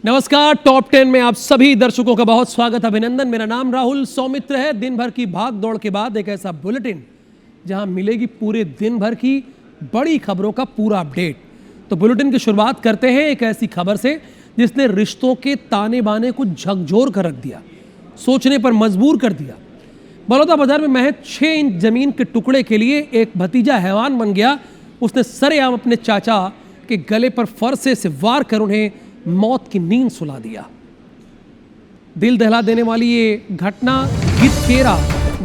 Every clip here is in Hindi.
नमस्कार, टॉप 10 में आप सभी दर्शकों का बहुत स्वागत, अभिनंदन। मेरा नाम राहुल सौमित्र है। दिन भर की भाग दौड़ के बाद एक ऐसा बुलेटिन जहां मिलेगी पूरे दिन भर की बड़ी खबरों का पूरा अपडेट। तो बुलेटिन की शुरुआत करते हैं एक ऐसी खबर से जिसने रिश्तों के ताने बाने को झकझोर कर रख दिया, सोचने पर मजबूर कर दिया। बड़ौदा बाजार में महज 6 इंच जमीन के टुकड़े के लिए एक भतीजा हैवान बन गया। उसने सरेआम अपने चाचा के गले पर फरसे से वार कर उन्हें मौत की नींद सुला दिया। दिल दहला देने वाली ये घटना गिद्धकेरा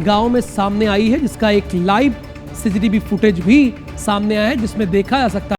गांव में सामने आई है, जिसका एक लाइव सीसीटीवी फुटेज भी सामने आया है, जिसमें देखा जा सकता है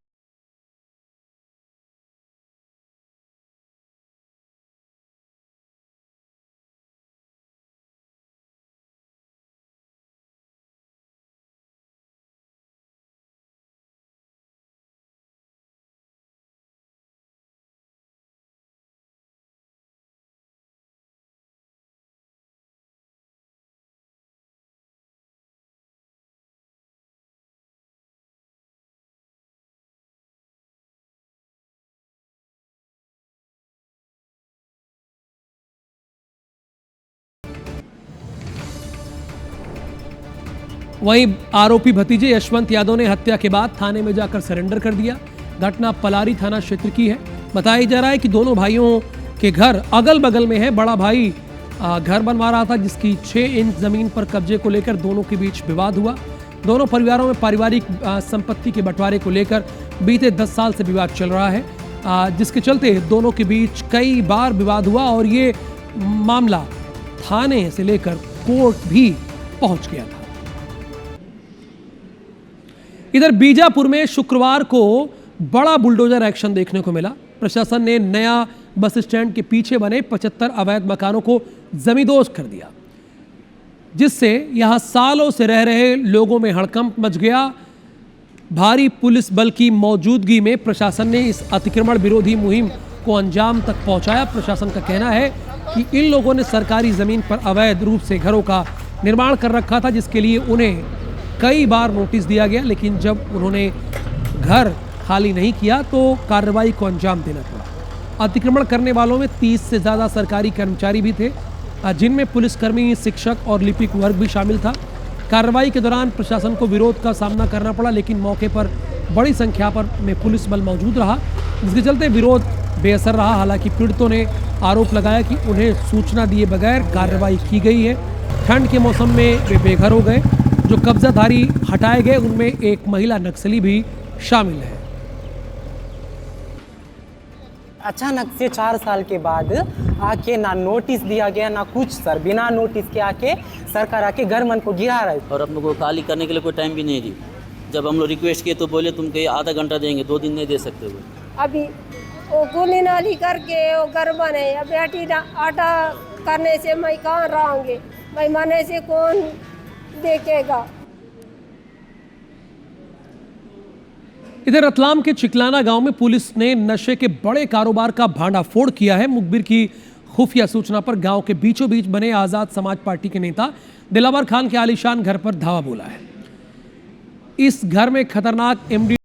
वहीं आरोपी भतीजे यशवंत यादव ने हत्या के बाद थाने में जाकर सरेंडर कर दिया। घटना पलारी थाना क्षेत्र की है। बताया जा रहा है कि दोनों भाइयों के घर अगल बगल में है। बड़ा भाई घर बनवा रहा था, जिसकी 6 इंच जमीन पर कब्जे को लेकर दोनों के बीच विवाद हुआ। दोनों परिवारों में पारिवारिक संपत्ति के बंटवारे को लेकर बीते 10 साल से विवाद चल रहा है, जिसके चलते दोनों के बीच कई बार विवाद हुआ और ये मामला थाने से लेकर कोर्ट भी पहुंच गया था। इधर बीजापुर में शुक्रवार को बड़ा बुलडोजर एक्शन देखने को मिला। प्रशासन ने नया बस स्टैंड के पीछे बने 75 अवैध मकानों को जमींदोज कर दिया, जिससे यहां सालों से रह रहे लोगों में हड़कंप मच गया। भारी पुलिस बल की मौजूदगी में प्रशासन ने इस अतिक्रमण विरोधी मुहिम को अंजाम तक पहुंचाया। प्रशासन का कहना है कि इन लोगों ने सरकारी जमीन पर अवैध रूप से घरों का निर्माण कर रखा था, जिसके लिए उन्हें कई बार नोटिस दिया गया, लेकिन जब उन्होंने घर खाली नहीं किया तो कार्रवाई को अंजाम देना पड़ा। अतिक्रमण करने वालों में 30 से ज़्यादा सरकारी कर्मचारी भी थे, जिनमें पुलिसकर्मी, शिक्षक और लिपिक वर्ग भी शामिल था। कार्रवाई के दौरान प्रशासन को विरोध का सामना करना पड़ा, लेकिन मौके पर बड़ी संख्या में पुलिस बल मौजूद रहा, जिसके चलते विरोध बेअसर रहा। हालांकि पीड़ितों ने आरोप लगाया कि उन्हें सूचना दिए बगैर कार्रवाई की गई है। ठंड के मौसम में वे बेघर हो गए। जो कब्जाधारी हटाए गए उनमें एक महिला नक्सली भी शामिल है। अचानक से 4 साल के बाद आके ना नोटिस दिया गया ना कुछ सर, बिना नोटिस के आके सरकार आके घर मन को गिरा रहा है। और अपने को खाली करने के लिए कोई टाइम भी नहीं दी। जब हम लोग रिक्वेस्ट किए तो बोले तुम कहीं आधा घंटा देंगे, 2 दिन नहीं दे सकते हो। अभी वो गोली नाली करके वो घर बने, अब बेटी आटा करने से मैं कहाँ रहूँगी, मैं मने से कौन देखेगा। इधर रतलाम के चिकलाना गांव में पुलिस ने नशे के बड़े कारोबार का भांडाफोड़ किया है। मुखबिर की खुफिया सूचना पर गांव के बीचों बीच बने आजाद समाज पार्टी के नेता दिलावर खान के आलीशान घर पर धावा बोला है। इस घर में खतरनाक एमडी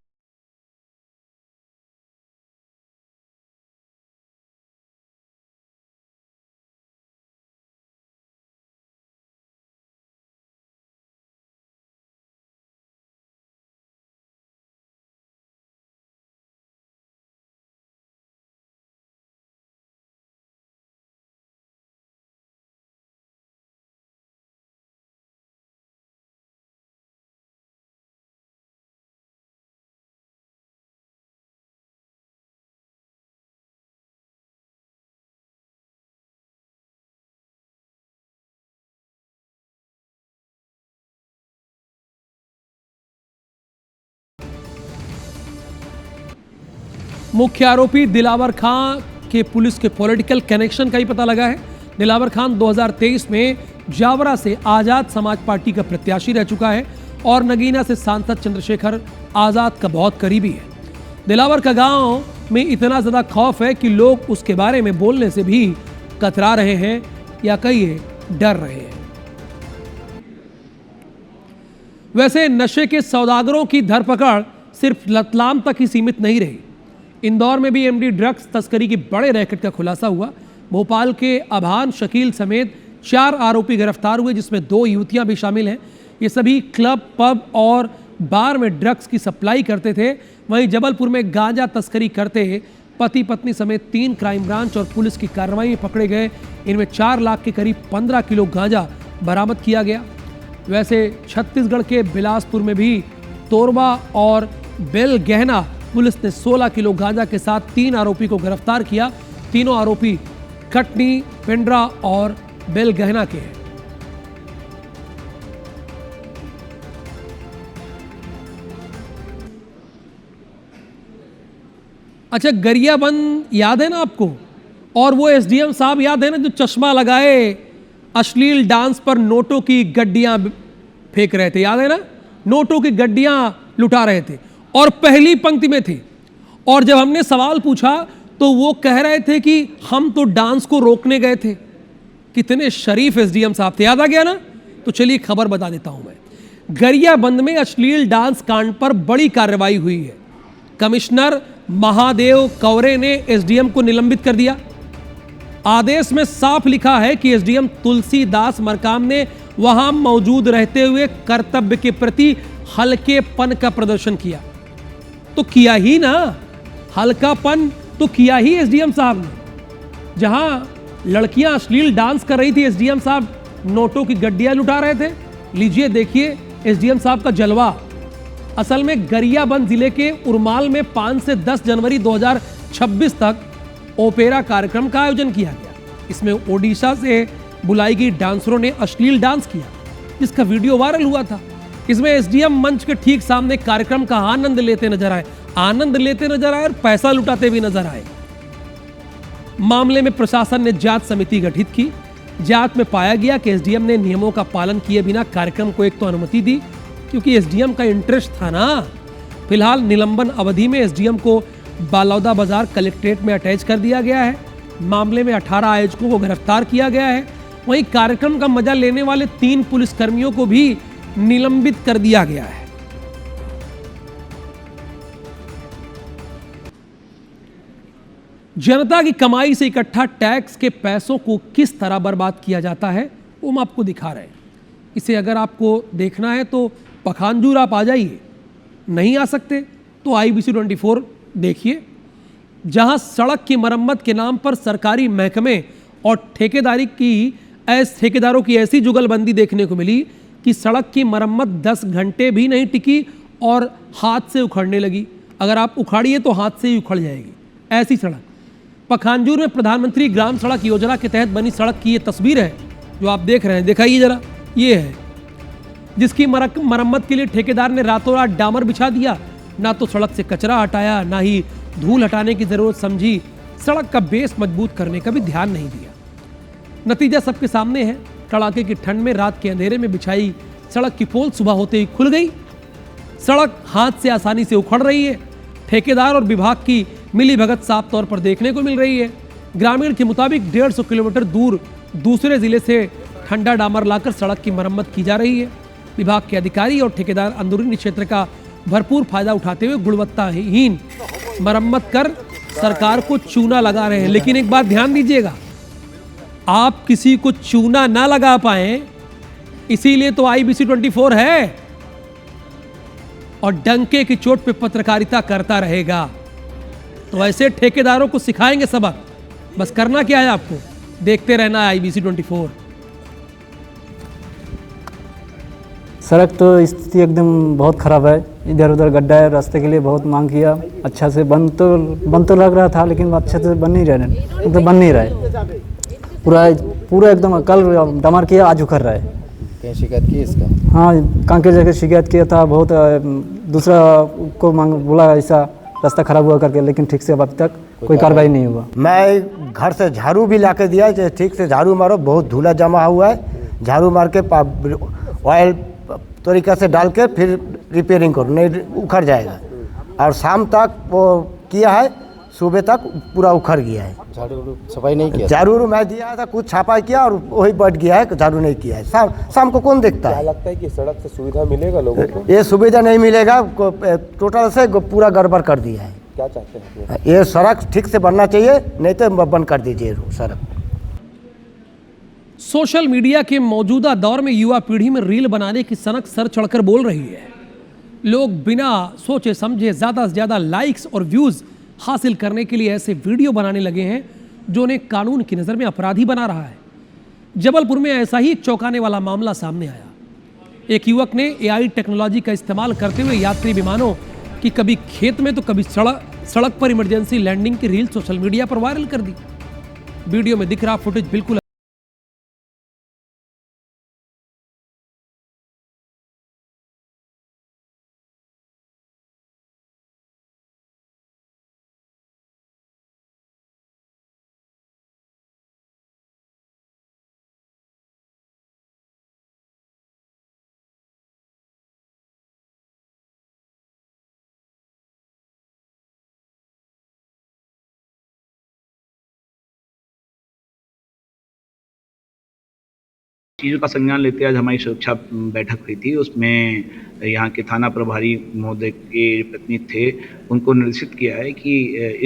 मुख्य आरोपी दिलावर खान के पुलिस के पॉलिटिकल कनेक्शन का ही पता लगा है। दिलावर खान 2023 में जावरा से आजाद समाज पार्टी का प्रत्याशी रह चुका है और नगीना से सांसद चंद्रशेखर आजाद का बहुत करीबी है। दिलावर का गांव में इतना ज्यादा खौफ है कि लोग उसके बारे में बोलने से भी कतरा रहे हैं या कई डर रहे हैं। वैसे नशे के सौदागरों की धरपकड़ सिर्फ रतलाम तक ही सीमित नहीं रही। इंदौर में भी एमडी ड्रग्स तस्करी की बड़े रैकेट का खुलासा हुआ। भोपाल के अभान शकील समेत 4 आरोपी गिरफ्तार हुए, जिसमें 2 युवतियां भी शामिल हैं। ये सभी क्लब, पब और बार में ड्रग्स की सप्लाई करते थे। वहीं जबलपुर में गांजा तस्करी करते पति पत्नी समेत 3 क्राइम ब्रांच और पुलिस की कार्रवाई में पकड़े गए। इनमें 4 लाख के करीब 15 किलो गांजा बरामद किया गया। वैसे छत्तीसगढ़ के बिलासपुर में भी तोरबा और बेल गहना पुलिस ने 16 किलो गांजा के साथ 3 आरोपी को गिरफ्तार किया। तीनों आरोपी कटनी, पिंडरा और बेल गहना के हैं। अच्छा, गरियाबंद याद है ना आपको? और वो एसडीएम साहब याद है ना, जो चश्मा लगाए अश्लील डांस पर नोटों की गड्डियां फेंक रहे थे, याद है ना? नोटों की गड्डियां लुटा रहे थे और पहली पंक्ति में थे। और जब हमने सवाल पूछा तो वो कह रहे थे कि हम तो डांस को रोकने गए थे। कितने शरीफ एसडीएम साहब थे, याद आ गया ना? तो चलिए खबर बता देता हूं मैं। गरियाबंद में अश्लील डांस कांड पर बड़ी कार्रवाई हुई है। कमिश्नर महादेव कौरे ने एसडीएम को निलंबित कर दिया। आदेश में साफ लिखा है कि एसडीएम तुलसीदास मरकाम ने वहां मौजूद रहते हुए कर्तव्य के प्रति हल्केपन का प्रदर्शन किया। तो किया ही ना, हल्कापन तो किया ही एसडीएम साहब ने। जहां लड़कियां अश्लील डांस कर रही थी, एसडीएम साहब नोटों की गड्डियां लुटा रहे थे। लीजिए देखिए एसडीएम साहब का जलवा। असल में गरियाबंद जिले के उरमाल में 5 से 10 जनवरी 2026 तक ओपेरा कार्यक्रम का आयोजन किया गया। इसमें ओडिशा से बुलाई गई डांसरों ने अश्लील डांस किया, जिसका वीडियो वायरल हुआ था। इसमें एसडीएम मंच के ठीक सामने कार्यक्रम का आनंद लेते नजर आए और पैसा लुटाते भी नजर आए। मामले में प्रशासन ने जांच समिति गठित की। जांच में पाया गया कि एसडीएम ने नियमों का पालन किए बिना कार्यक्रम को एक तो अनुमति दी, क्योंकि एसडीएम का इंटरेस्ट था ना। फिलहाल निलंबन अवधि में एसडीएम को बालौदा बाजार कलेक्ट्रेट में अटैच कर दिया गया है। मामले में 18 आयोजकों को गिरफ्तार किया गया है। वहीं कार्यक्रम का मजा लेने वाले 3 पुलिसकर्मियों को भी निलंबित कर दिया गया है। जनता की कमाई से इकट्ठा टैक्स के पैसों को किस तरह बर्बाद किया जाता है वो हम आपको दिखा रहे हैं। इसे अगर आपको देखना है तो पखानजूर आप आ जाइए, नहीं आ सकते तो IBC 24 देखिए, जहां सड़क की मरम्मत के नाम पर सरकारी महकमे और ठेकेदारों की ऐसी जुगलबंदी देखने को मिली कि सड़क की मरम्मत 10 घंटे भी नहीं टिकी और हाथ से उखड़ने लगी। अगर आप उखाड़िए तो हाथ से ही उखड़ जाएगी, ऐसी सड़क। पखानजूर में प्रधानमंत्री ग्राम सड़क योजना के तहत बनी सड़क की ये तस्वीर है जो आप देख रहे हैं, दिखाइए जरा। ये है जिसकी मरम्मत के लिए ठेकेदार ने रातों रात डामर बिछा दिया। ना तो सड़क से कचरा हटाया, ना ही धूल हटाने की जरूरत समझी, सड़क का बेस मजबूत करने का भी ध्यान नहीं दिया। नतीजा सबके सामने है। कड़ाके की ठंड में रात के अंधेरे में बिछाई सड़क की पोल सुबह होते ही खुल गई। सड़क हाथ से आसानी से उखड़ रही है। ठेकेदार और विभाग की मिलीभगत साफ तौर पर देखने को मिल रही है। ग्रामीण के मुताबिक 150 किलोमीटर दूर दूसरे जिले से ठंडा डामर लाकर सड़क की मरम्मत की जा रही है। विभाग के अधिकारी और ठेकेदार अंदरूनी क्षेत्र का भरपूर फायदा उठाते हुए गुणवत्ताहीन मरम्मत कर सरकार को चूना लगा रहे हैं। लेकिन एक बात ध्यान दीजिएगा, आप किसी को चूना ना लगा पाए, इसीलिए तो IBC 24 है और डंके की चोट पे पत्रकारिता करता रहेगा। तो ऐसे ठेकेदारों को सिखाएंगे सबक। बस करना क्या है आपको, देखते रहना है IBC 24। सड़क तो स्थिति एकदम बहुत ख़राब है। इधर उधर गड्ढा है, रास्ते के लिए बहुत मांग किया। अच्छा से बन तो लग रहा था, लेकिन अच्छे से बन नहीं रहे, तो बन नहीं रहे। पूरा एकदम कल डमर किया, आज उखड़ रहा है। क्या शिकायत की इसका? हाँ, कांकेर जाकर शिकायत किया था। बहुत दूसरा को बोला ऐसा रास्ता खराब हुआ करके, लेकिन ठीक से अब तक कोई कार्रवाई नहीं हुआ। मैं घर से झाड़ू भी ला के दिया, ठीक से झाड़ू मारो, बहुत धूला जमा हुआ है। झाड़ू मार के ऑयल तरीका से डाल के फिर रिपेयरिंग करो, नहीं उखड़ जाएगा। और शाम तक वो किया है, सुबह तक पूरा उखड़ गया है। झाड़ू सफाई नहीं किया? झाड़ू मैं दिया था, कुछ छापा किया और वही बैठ गया है, झाड़ू नहीं किया है। शाम को कौन देखता है? क्या लगता है कि सड़क से सुविधा मिलेगा लोगों को? ये सुविधा नहीं मिलेगा, टोटल से पूरा गड़बड़ कर दिया है। क्या चाहते हैं? ये सड़क ठीक से बनना चाहिए, नहीं तो बंद कर दीजिए सड़क। सोशल मीडिया के मौजूदा दौर में युवा पीढ़ी में रील बनाने की सनक सर चढ़कर बोल रही है। लोग बिना सोचे समझे ज़्यादा से ज़्यादा लाइक्स और व्यूज़ हासिल करने के लिए ऐसे वीडियो बनाने लगे हैं जो उन्हें कानून की नज़र में अपराधी बना रहा है। जबलपुर में ऐसा ही एक चौंकाने वाला मामला सामने आया। एक युवक ने एआई टेक्नोलॉजी का इस्तेमाल करते हुए यात्री विमानों की कभी खेत में तो कभी सड़क पर इमरजेंसी लैंडिंग की रील सोशल मीडिया पर वायरल कर दी। वीडियो में दिख रहा फुटेज बिल्कुल चीज़ों का संज्ञान लेते आज हमारी सुरक्षा बैठक हुई थी। उसमें यहाँ के थाना प्रभारी महोदय के पत्नी थे, उनको निर्देशित किया है कि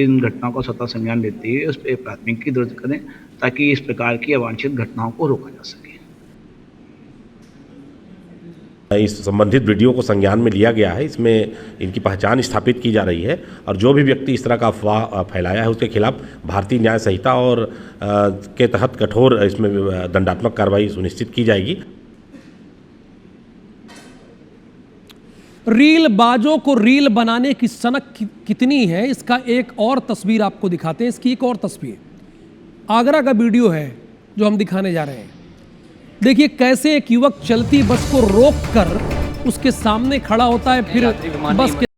इन घटनाओं का स्वतः संज्ञान लेते हुए उस पर प्राथमिकी दर्ज करें ताकि इस प्रकार की अवांछित घटनाओं को रोका जा सके। इस संबंधित वीडियो को संज्ञान में लिया गया है। इसमें इनकी पहचान स्थापित की जा रही है और जो भी व्यक्ति इस तरह का अफवाह फैलाया है उसके खिलाफ भारतीय न्याय संहिता और के तहत कठोर इसमें दंडात्मक कार्रवाई सुनिश्चित की जाएगी। रील बाजों को रील बनाने की सनक कितनी है, इसका एक और तस्वीर आपको दिखाते हैं। इसकी एक और तस्वीर आगरा का वीडियो है जो हम दिखाने जा रहे हैं। देखिए कैसे एक युवक चलती बस को रोककर उसके सामने खड़ा होता है, फिर बस के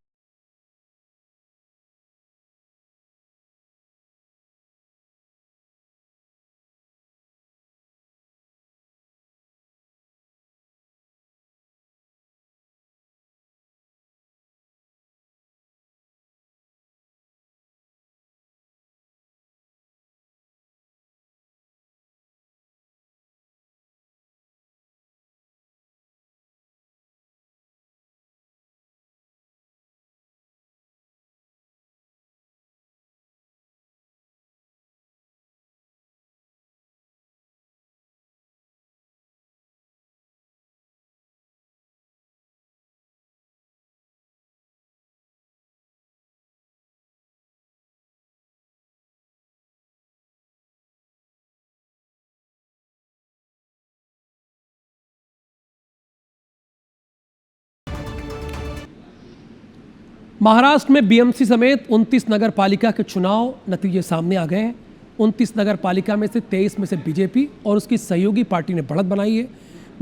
महाराष्ट्र में बीएमसी समेत 29 नगर पालिका के चुनाव नतीजे सामने आ गए हैं। 29 नगर पालिका में से 23 में से बीजेपी और उसकी सहयोगी पार्टी ने बढ़त बनाई है।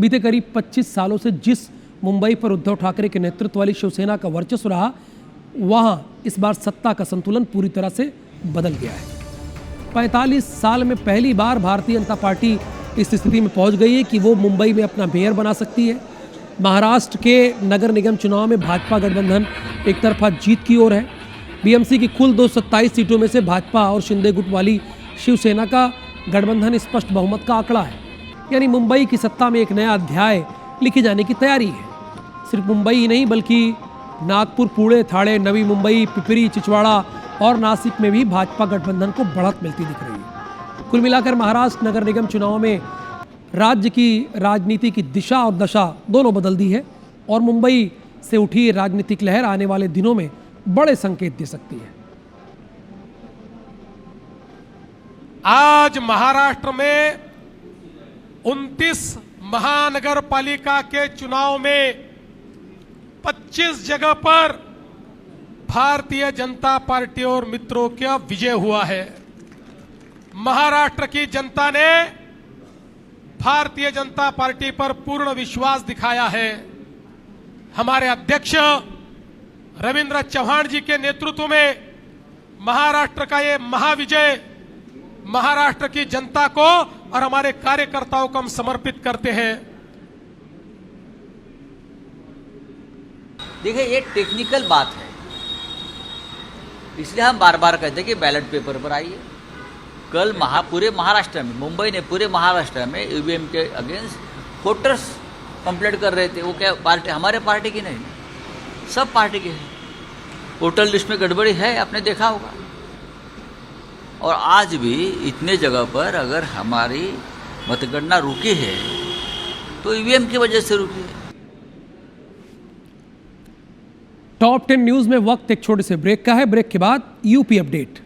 बीते करीब 25 सालों से जिस मुंबई पर उद्धव ठाकरे के नेतृत्व वाली शिवसेना का वर्चस्व रहा, वहां इस बार सत्ता का संतुलन पूरी तरह से बदल गया है। 45 साल में पहली बार भारतीय जनता पार्टी इस स्थिति में पहुंच गई है कि वो मुंबई में अपना मेयर बना सकती है। महाराष्ट्र के नगर निगम चुनाव में भाजपा गठबंधन एक तरफा जीत की ओर है। बीएमसी की कुल 227 सीटों में से भाजपा और शिंदे गुट वाली शिवसेना का गठबंधन स्पष्ट बहुमत का आंकड़ा है। यानी मुंबई की सत्ता में एक नया अध्याय लिखे जाने की तैयारी है। सिर्फ मुंबई ही नहीं बल्कि नागपुर, पुणे, ठाणे, नवी मुंबई, पिपरी, चिचवाड़ा और नासिक में भी भाजपा गठबंधन को बढ़त मिलती दिख रही है। कुल मिलाकर महाराष्ट्र नगर निगम चुनाव में राज्य की राजनीति की दिशा और दशा दोनों बदल दी है और मुंबई से उठी राजनीतिक लहर आने वाले दिनों में बड़े संकेत दे सकती है। आज महाराष्ट्र में 29 महानगर पालिका के चुनाव में 25 जगह पर भारतीय जनता पार्टी और मित्रों का विजय हुआ है। महाराष्ट्र की जनता ने भारतीय जनता पार्टी पर पूर्ण विश्वास दिखाया है। हमारे अध्यक्ष रविंद्र चौहान जी के नेतृत्व में महाराष्ट्र का ये महाविजय महाराष्ट्र की जनता को और हमारे कार्यकर्ताओं को हम समर्पित करते हैं। देखिए ये टेक्निकल बात है, इसलिए हम बार बार कहते हैं कि बैलेट पेपर पर आइए। कल पूरे महाराष्ट्र में, मुंबई ने पूरे महाराष्ट्र में ईवीएम के अगेंस्ट वोटर्स कंप्लेंट कर रहे थे। वो क्या पार्टी, हमारे पार्टी की नहीं, सब पार्टी के हैं। वोटर लिस्ट में गड़बड़ी है, आपने देखा होगा। और आज भी इतने जगह पर अगर हमारी मतगणना रुकी है तो ईवीएम की वजह से रुकी है। टॉप 10 न्यूज में वक्त एक छोटे से ब्रेक का है। ब्रेक के बाद यूपी अपडेट।